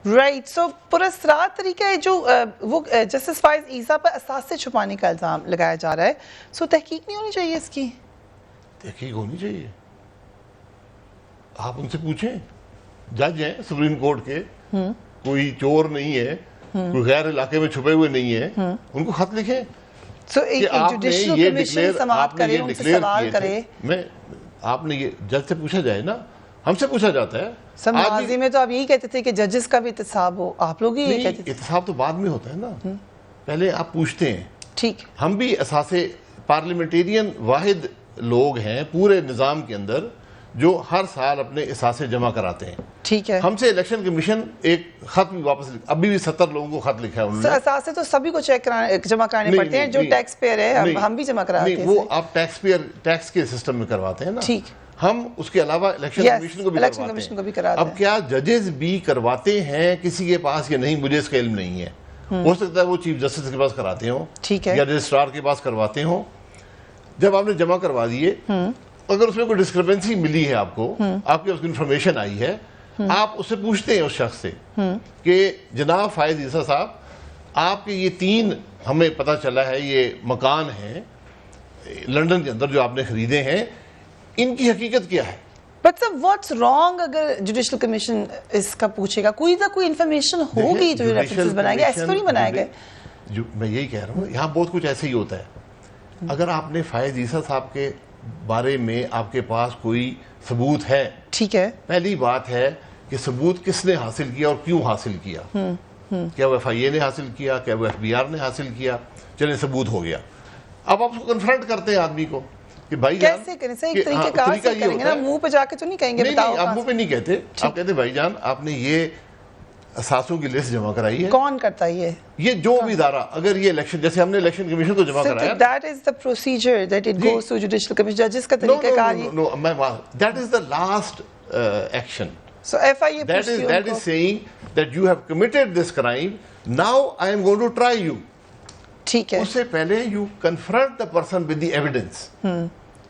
Right. سو پراسرار طریقہ ہے جو وہ جسٹس فائز عیسیٰ پر اثاثے چھپانے کا الزام لگایا جا رہا ہے, سو تحقیق نہیں ہونی چاہیے اس کی؟ تحقیق ہونی چاہیے. آپ ان سے پوچھیں, جج ہیں سپریم کورٹ کے, کوئی چور نہیں ہے, کوئی غیر علاقے میں چھپے ہوئے نہیں ہے, ان کو خط لکھیں سو ایک جوڈیشل کمیشن سماعت کرے, ان سے سوال کرے. آپ نے یہ جج سے پوچھا جائے نا, ہم سے پوچھا جاتا ہے. سب ماضی میں تو آپ یہی کہتے تھے کہ ججز کا بھی احتساب ہو, آپ لوگ ہی یہی کہتے تھے. احتساب تو بعد میں ہوتا ہے نا, پہلے آپ پوچھتے ہیں. ٹھیک, ہم بھی اثاثے پارلیمنٹیرین واحد لوگ ہیں پورے نظام کے اندر جو ہر سال اپنے اثاثے جمع کراتے ہیں. ٹھیک ہے. ہم سے الیکشن کمیشن ایک خط بھی واپس ابھی بھی 70 لوگوں کو خط لکھا ہے انہوں نے. اثاثے تو سبھی کو جمع کرانے پڑتے ہیں, جو ٹیکس پیئر ہے, ہم بھی جمع کراتے ہیں. وہ آپ ٹیکس کے سسٹم میں کرواتے ہیں نا. ٹھیک, ہم اس کے علاوہ الیکشن کمیشن کو بھی کرواتے ہیں. اب کیا ججز بھی کرواتے ہیں کسی کے پاس یا نہیں, مجھے اس کا علم نہیں ہے. ہو سکتا ہے وہ چیف جسٹس کے پاس کراتے ہوں, ٹھیک ہے, یا رجسٹرار کے پاس کرواتے ہوں. جب آپ نے جمع کروا دیے, اگر اس میں کوئی ڈسکرپنسی ملی ہے آپ کو, آپ کے پاس انفارمیشن آئی ہے, آپ اس سے پوچھتے ہیں اس شخص سے کہ جناب فائز عیسیٰ صاحب, آپ کے یہ 3 ہمیں پتہ چلا ہے یہ مکان ہیں لنڈن کے اندر جو آپ نے خریدے ہیں, ان کی حقیقت کیا ہے؟ بٹ سر واٹس رانگ اگر جوڈیشل کمیشن اس کا پوچھے گا؟ کوئی نہ کوئی انفارمیشن ہوگی جو ریفرنسز بنائے گا, ایسے تو نہیں بنائے گئے. میں یہی کہہ رہا ہوں, یہاں بہت کچھ ایسے ہی ہوتا ہے. اگر آپ نے فائز عیسیٰ صاحب کے بارے میں آپ کے پاس کوئی ثبوت ہے, ٹھیک ہے, پہلی بات ہے کہ ثبوت کس نے حاصل کیا اور کیوں حاصل کیا. کیا وہ FIA نے حاصل کیا, کیا وہ FBR نے حاصل کیا, چلیں ثبوت ہو گیا. اب آپ اس کو کنفرنٹ کرتے ہیں آدمی کو کہ بھائی جان کیسے کریں سر, ایک طریقے کار سے کریں گے نا, منہ پہ جا کے تو نہیں کہیں گے. نہیں, آپ منہ پہ نہیں کہتے, آپ کہتے بھائی جان آپ نے یہ اثاثوں کی لسٹ جمع کرائی ہے. کون کرتا ہے یہ جو بھی ادارہ, اگر یہ الیکشن, جیسے ہم نے الیکشن کمیشن کو جمع کرایا, that is the procedure that it goes to judicial commission. ججز کا طریقہ کار یہ, that is the last action. So FIA that is saying that you have committed this crime, now I am going to try you. ٹھیک ہے, اس سے پہلے you confront the person with the evidence.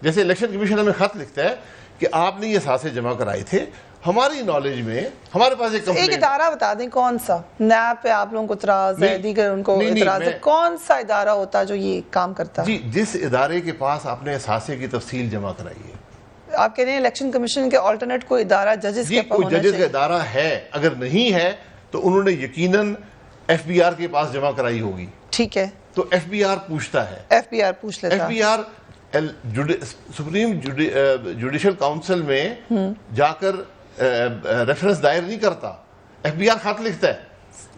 جیسے election commission ہمیں خط لکھتا ہے کہ آپ نے یہ اثاثے جمع کرائے تھے, ہماری نالج میں ہمارے پاس ایک ادارہ بتا دیں کون سا, نیب پہ آپ لوگوں کو اعتراض ہے, دیگر ان کو اعتراض ہے, کون سا ادارہ ہوتا جو یہ کام کرتا؟ جی, جس ادارے کے پاس آپ نے اثاثے کی تفصیل جمع کرائی ہے. آپ کہہ رہے ہیں الیکشن کمیشن کے آلٹرنیٹ کوئی ادارہ ججز کے پاس ہونا چاہیے. ججز کا ادارہ ہے, اگر نہیں ہے تو انہوں نے یقیناً FBR کے پاس جمع کرائی ہوگی. ٹھیک ہے, تو FBR پوچھتا ہے, FBR پوچھ لیتا. FBR سپریم جوڈیشل کاؤنسل میں جا کر ریفرنس دائر نہیں کرتا, FBR خط لکھتا ہے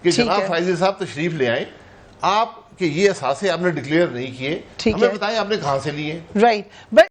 کہ جناب فائز صاحب تشریف لے آئیں, آپ کہ یہ اثاثے آپ نے ڈکلیئر نہیں کیے, ہمیں بتائیں آپ نے کہاں سے لیے. Right, but